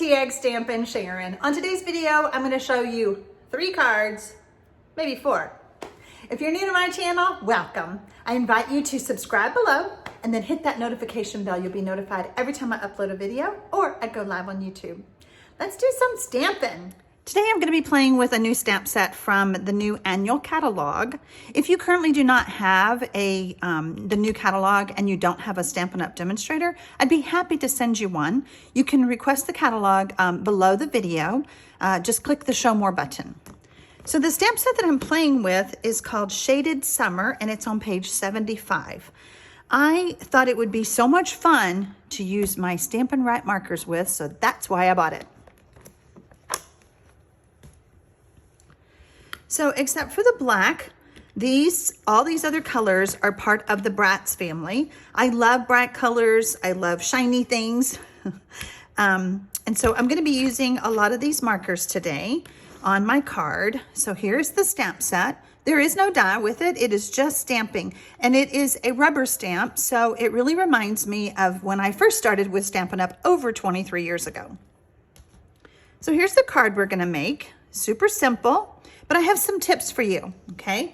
TxStampin Sharon. On today's video, I'm going to show you 3 cards, maybe 4. If you're new to my channel, welcome. I invite you to subscribe below and then hit that notification bell. You'll be notified every time I upload a video or I go live on YouTube. Let's do some stamping. Today I'm going to be playing with a new stamp set from the new annual catalog. If you currently do not have the new catalog and you don't have a Stampin' Up! Demonstrator, I'd be happy to send you one. You can request the catalog below the video. Just click the Show More button. So the stamp set that I'm playing with is called Shaded Summer, and it's on page 75. I thought it would be so much fun to use my Stampin' Right markers with, so that's why I bought it. So except for the black, all these other colors are part of the Bratz family. I love bright colors. I love shiny things. And so I'm going to be using a lot of these markers today on my card. So here's the stamp set. There is no die with it. It is just stamping, and it is a rubber stamp. So it really reminds me of when I first started with Stampin' Up! Over 23 years ago. So here's the card we're going to make. Super simple. But I have some tips for you, okay?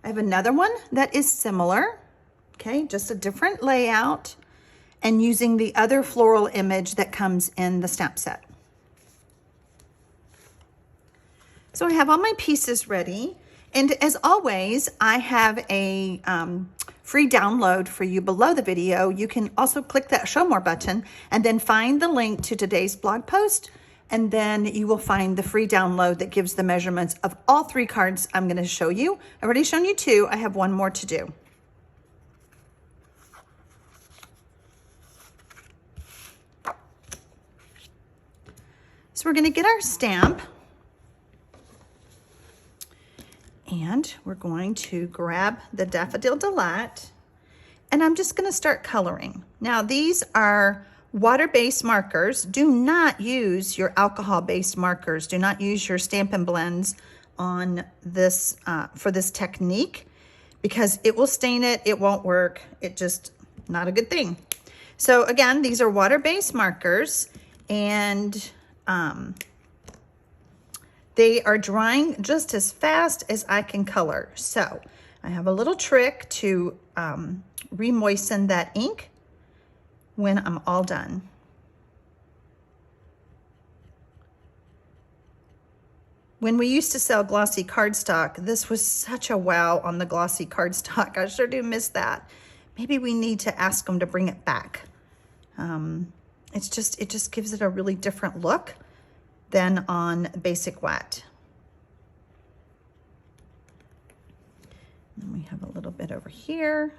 I have another one that is similar, okay? Just a different layout and using the other floral image that comes in the stamp set. So I have all my pieces ready. And as always, I have a free download for you below the video. You can also click that Show More button and then find the link to today's blog post. And then you will find the free download that gives the measurements of all 3 cards I'm going to show you. I've already shown you 2. I have 1 more to do. So we're going to get our stamp. And we're going to grab the Daffodil Delight. And I'm just going to start coloring. Now these are water-based markers. Do not use your alcohol-based markers. Do not use your Stampin' Blends on this for this technique, because it will stain it. It won't work. It just not a good thing. So again, these are water-based markers, and they are drying just as fast as I can color. So I have a little trick to re-moisten that ink when I'm all done. When we used to sell glossy cardstock, this was such a wow on the glossy cardstock. I sure do miss that. Maybe we need to ask them to bring it back. It just gives it a really different look than on basic wet. And we have a little bit over here.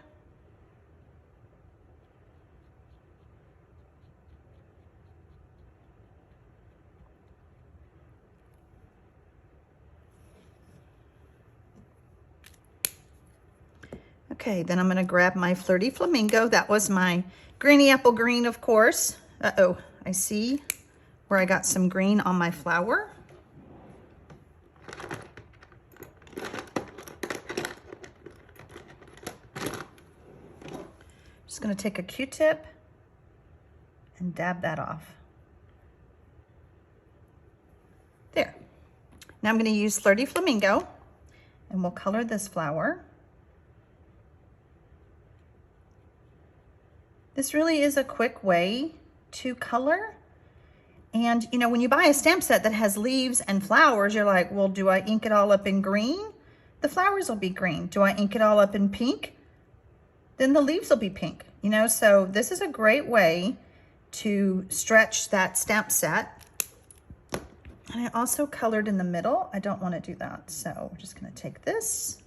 Okay, then I'm going to grab my Flirty Flamingo. That was my Greeny Apple Green, of course. Uh-oh, I see where I got some green on my flower. Just going to take a Q-tip and dab that off. There. Now I'm going to use Flirty Flamingo, and we'll color this flower. This really is a quick way to color. And you know, when you buy a stamp set that has leaves and flowers, you're like, well, do I ink it all up in green? The flowers will be green. Do I ink it all up in pink? Then the leaves will be pink, you know? So this is a great way to stretch that stamp set. And I also colored in the middle. I don't want to do that. So we're just going to take this.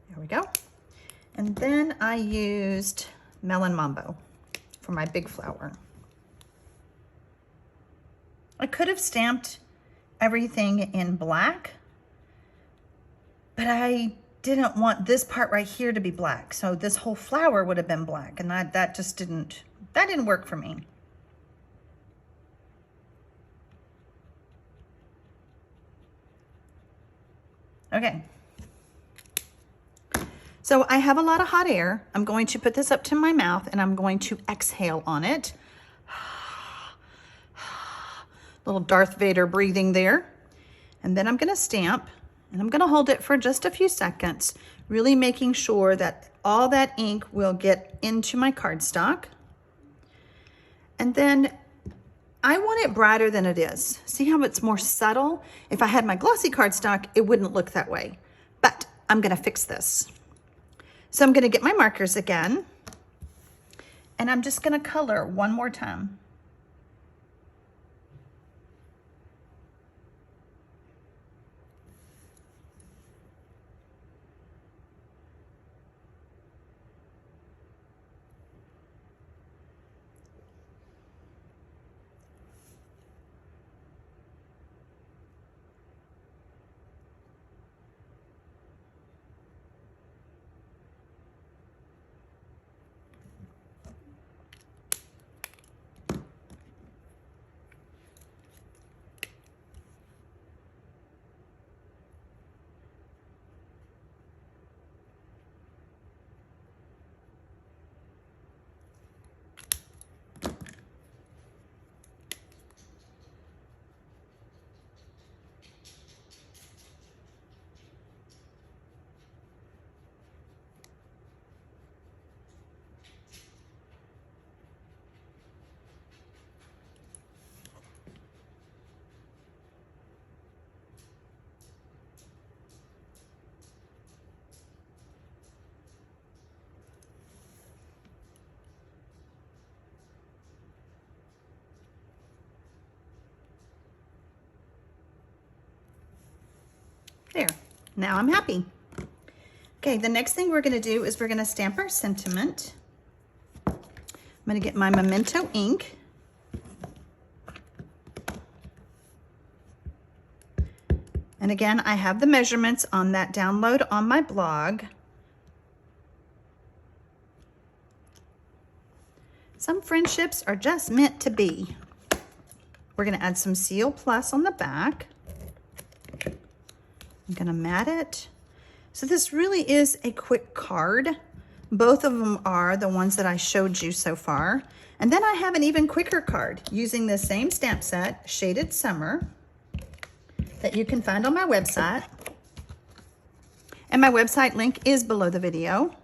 There we go. And then I used Melon Mambo for my big flower. I could have stamped everything in black, but I didn't want this part right here to be black. So this whole flower would have been black, and that just didn't work for me. Okay, So I have a lot of hot air. I'm going to put this up to my mouth and I'm going to exhale on it. Little Darth Vader breathing there. And then I'm gonna stamp and I'm gonna hold it for just a few seconds, really making sure that all that ink will get into my cardstock. And then I want it brighter than it is. See how it's more subtle? If I had my glossy cardstock, it wouldn't look that way. But I'm gonna fix this. So I'm gonna get my markers again, and I'm just gonna color one more time. There, now I'm happy. Okay, the next thing we're gonna do is we're gonna stamp our sentiment. I'm gonna get my Memento ink. And again, I have the measurements on that download on my blog. Some friendships are just meant to be. We're gonna add some Seal Plus on the back. I'm gonna mat it. So this really is a quick card. Both of them are the ones that I showed you so far. And then I have an even quicker card using the same stamp set, Shaded Summer, that you can find on my website. And my website link is below the video.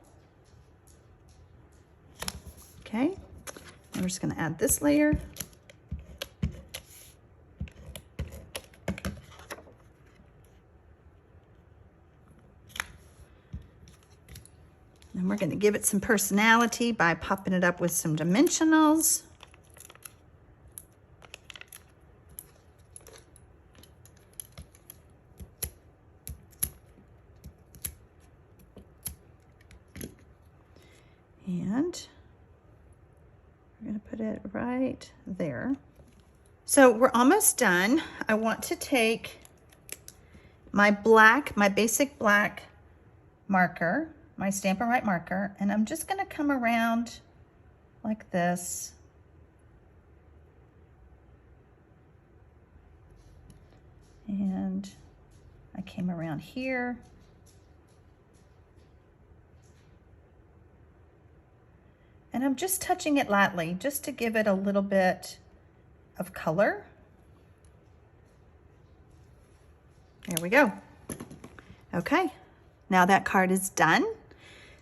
Okay, and we're just gonna add this layer. And we're going to give it some personality by popping it up with some dimensionals. And we're going to put it right there. So we're almost done. I want to take my black, my basic black marker, my Stampin' Right marker, and I'm just gonna come around like this. And I came around here. And I'm just touching it lightly, just to give it a little bit of color. There we go. Okay, now that card is done.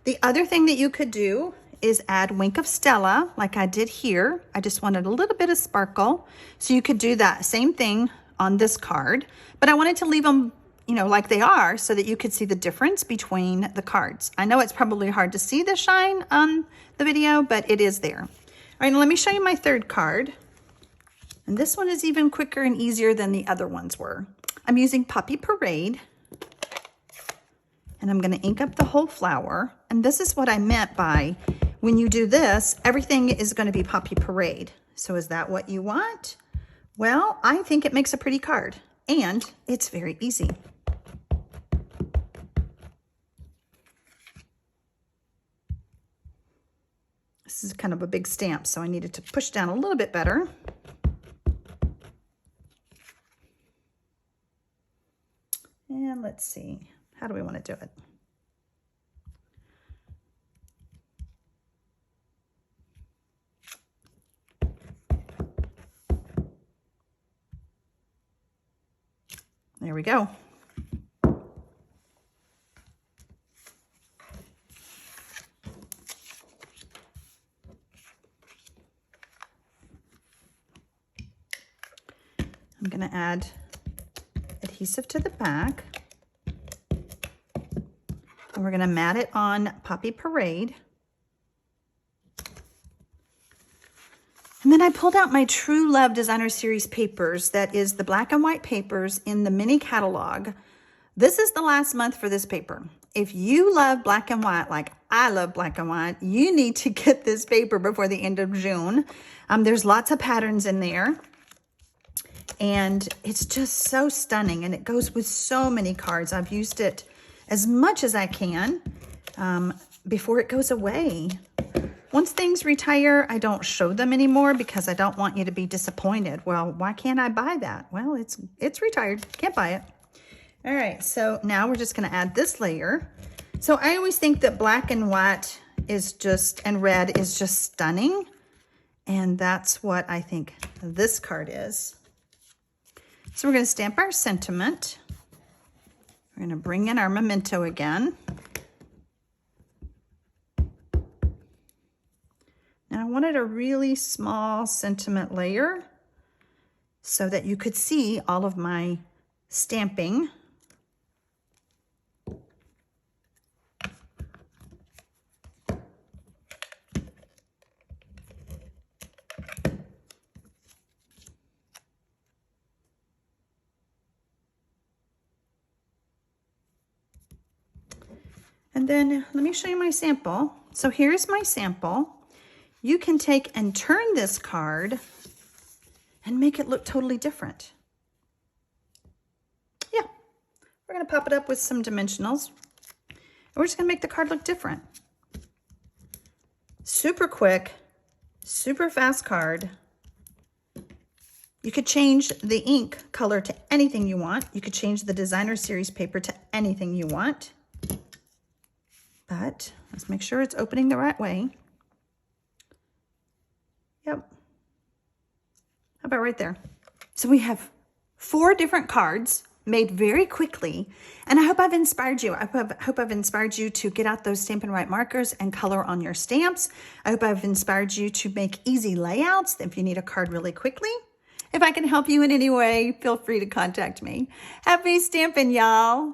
The other thing that you could do is add Wink of Stella, like I did here. I just wanted a little bit of sparkle. So you could do that same thing on this card, but I wanted to leave them, you know, like they are so that you could see the difference between the cards. I know it's probably hard to see the shine on the video, but it is there. All right, now let me show you my third card. And this one is even quicker and easier than the other ones were. I'm using Poppy Parade. And I'm gonna ink up the whole flower. And this is what I meant by, when you do this, everything is gonna be Poppy Parade. So is that what you want? Well, I think it makes a pretty card, and it's very easy. This is kind of a big stamp, so I needed to push down a little bit better. And let's see. How do we want to do it? There we go. I'm going to add adhesive to the back. And we're going to mat it on Poppy Parade. And then I pulled out my True Love Designer Series papers. That is the black and white papers in the mini catalog. This is the last month for this paper. If you love black and white, like I love black and white, you need to get this paper before the end of June. There's lots of patterns in there. And it's just so stunning. And it goes with so many cards. I've used it as much as I can before it goes away. Once things retire, I don't show them anymore because I don't want you to be disappointed. Well, why can't I buy that? Well, it's retired. Can't buy it. All right, so now we're just going to add this layer. So I always think that black and white is just, and red is just stunning. And that's what I think this card is. So we're going to stamp our sentiment. We're going to bring in our memento again. Now I wanted a really small sentiment layer so that you could see all of my stamping. And then let me show you my sample. So here's my sample. You can take and turn this card and make it look totally different. Yeah, we're gonna pop it up with some dimensionals. We're just gonna make the card look different. Super quick, super fast card. You could change the ink color to anything you want. You could change the designer series paper to anything you want. But let's make sure it's opening the right way. Yep. How about right there? So we have 4 different cards made very quickly. And I hope I've inspired you. I hope I've inspired you to get out those Stampin' Right markers and color on your stamps. I hope I've inspired you to make easy layouts if you need a card really quickly. If I can help you in any way, feel free to contact me. Happy stamping, y'all.